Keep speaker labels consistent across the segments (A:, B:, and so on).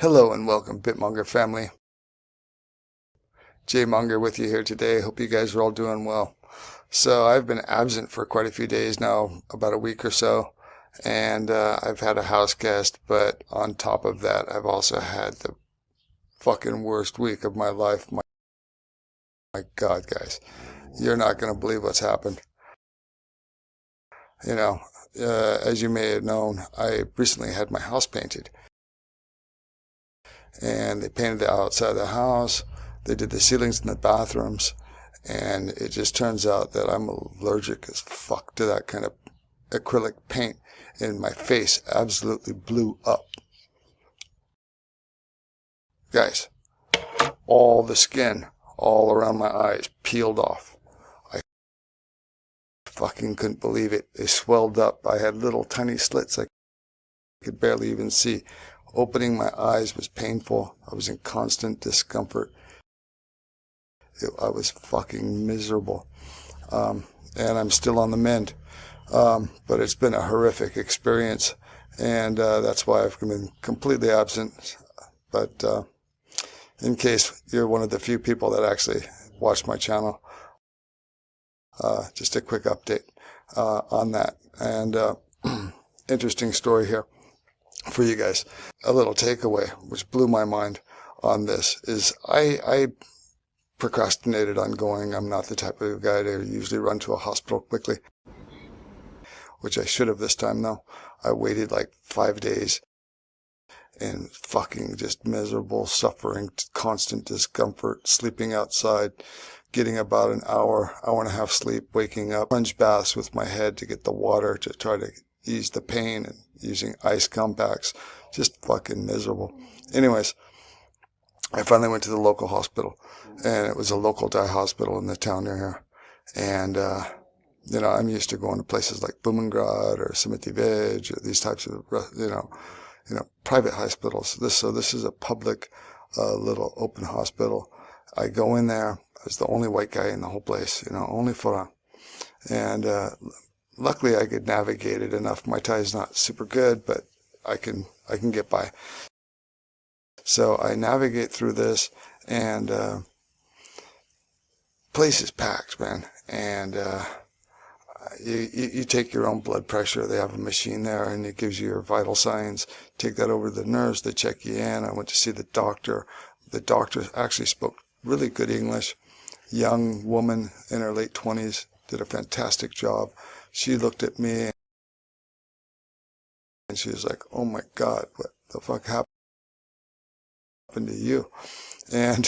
A: Hello and welcome, BitMonger family. Monger with you here today. Hope you guys are all doing well. So I've been absent for quite a few days now, about a week or so, and I've had a house guest, but on top of that, I've also had the fucking worst week of my life. My God, guys, you're not going to believe what's happened. You know, as you may have known, I recently had my house painted. And they painted the outside of the house. They did the ceilings in the bathrooms, and it just turns out that I'm allergic as fuck to that kind of acrylic paint, and my face absolutely blew up. Guys, all the skin all around my eyes peeled off. I fucking couldn't believe it. They swelled up. I had little tiny slits I could barely even see. Opening my eyes was painful. I was in constant discomfort. I was fucking miserable. And I'm still on the mend. But it's been a horrific experience. And that's why I've been completely absent. But in case you're one of the few people that actually watch my channel, just a quick update on that. And interesting story here for you guys. A little takeaway, which blew my mind on this, is I procrastinated on going. I'm not the type of guy to usually run to a hospital quickly, which I should have this time though. I waited like 5 days and fucking just miserable, suffering, constant discomfort, sleeping outside, getting about an hour and a half sleep, waking up, sponge baths with my head to get the water to try to ease the pain, and using ice compacts, just fucking miserable. Anyways, I finally went to the local hospital, and it was a local dye hospital in the town near here. And, you know, I'm used to going to places like Blumengrad or Simitivij or these types of, you know, private hospitals. So this is a public, little open hospital. I go in there. I was the only white guy in the whole place, you know, only Fora. And, luckily I could navigate it enough. My Thai is not super good, but I can get by. So I navigate through this, and place is packed, man. And you take your own blood pressure. They have a machine there, and it gives you your vital signs. Take that over to the nurse. They check you in. I went to see the doctor. The doctor actually spoke really good English. Young woman in her late 20s, did a fantastic job. She looked at me, and she was like, "Oh my God, what the fuck happened to you?" And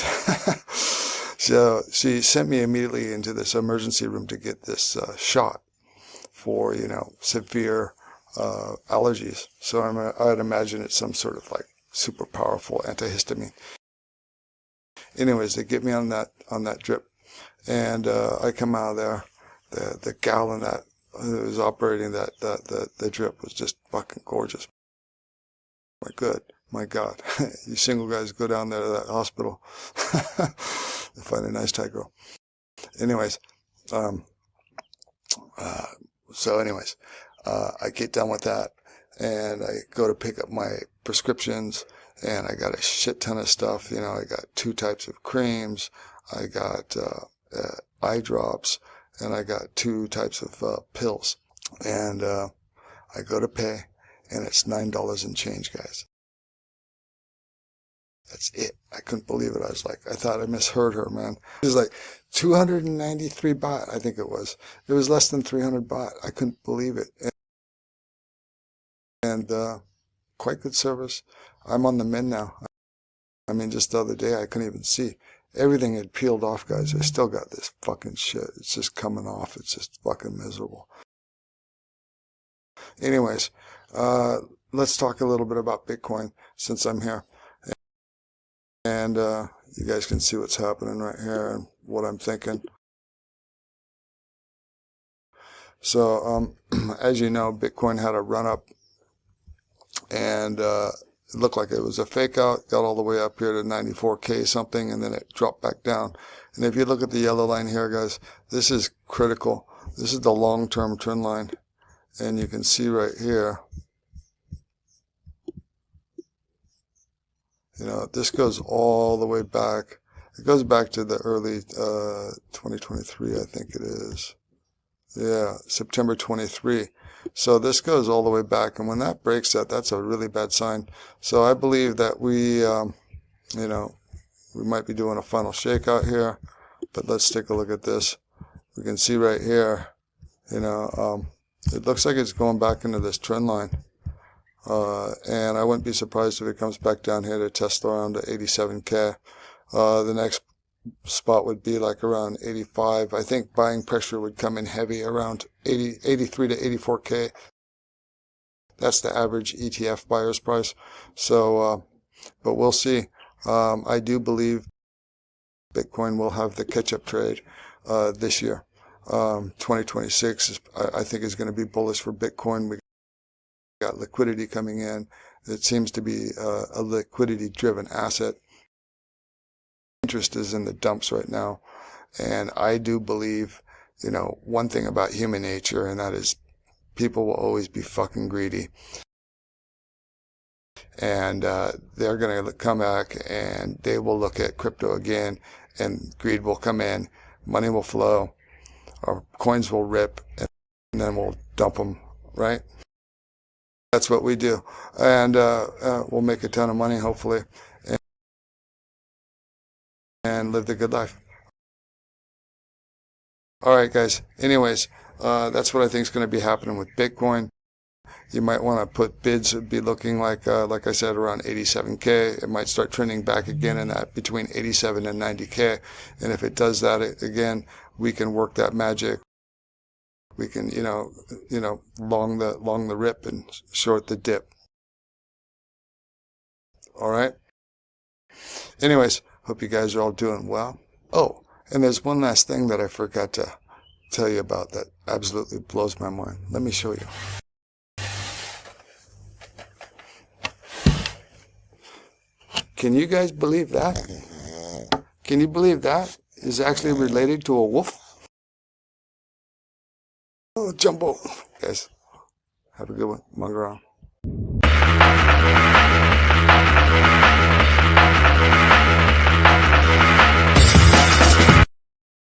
A: so she sent me immediately into this emergency room to get this shot for, you know, severe allergies. So I'd imagine it's some sort of like super powerful antihistamine. Anyways, they get me on that drip, and I come out of there. The gal in that who was operating the drip was just fucking gorgeous. My God, you single guys go down there to that hospital and find a nice Thai girl. Anyways, I get done with that, and I go to pick up my prescriptions, and I got a shit ton of stuff. You know, I got 2 types of creams, I got eye drops, and I got 2 types of pills. And I go to pay, and it's $9 and change, guys. That's it. I couldn't believe it. I thought I misheard her, man. It was like 293 baht, I think it was. It was less than 300 baht. I couldn't believe it. And quite good service. I'm on the mend now. I mean, just the other day, I couldn't even see. Everything had peeled off, guys. I still got this fucking shit. It's just coming off. It's just fucking miserable. Anyways, let's talk a little bit about Bitcoin since I'm here. And you guys can see what's happening right here and what I'm thinking. So, as you know, Bitcoin had a run-up, and it looked like it was a fake out, got all the way up here to 94K something, and then it dropped back down. And if you look at the yellow line here, guys, this is critical. This is the long-term trend line. And you can see right here, This goes all the way back. It goes back to the early 2023, I think it is. Yeah, September 23. So this goes all the way back, and when that breaks that's a really bad sign. So I believe that we might be doing a final shakeout here, but let's take a look at this. We can see right here, it looks like it's going back into this trend line. And I wouldn't be surprised if it comes back down here to test around the 87K. The next spot would be like around 85. I think buying pressure would come in heavy around 83 to 84K. That's the average ETF buyer's price. So, but we'll see. I do believe Bitcoin will have the catch-up trade this year. 2026 I think is going to be bullish for Bitcoin. We got liquidity coming in. It seems to be a liquidity-driven asset. Interest is in the dumps right now, and I do believe, one thing about human nature, and that is people will always be fucking greedy. And they're going to come back and they will look at crypto again, and greed will come in, money will flow, our coins will rip, and then we'll dump them, right? That's what we do. And we'll make a ton of money, hopefully, and live the good life. All right, guys. Anyways, that's what I think is going to be happening with Bitcoin. You might want to put bids. It'd be looking like I said, around 87K. It might start trending back again in that between 87 and 90K. And if it does that again, we can work that magic. We can, long the rip and short the dip. All right. Anyways, hope you guys are all doing well. Oh, and there's one last thing that I forgot to tell you about that absolutely blows my mind. Let me show you. Can you guys believe that? Can you believe that is actually related to a wolf? Oh, Jumbo. Guys, have a good one. Monger on.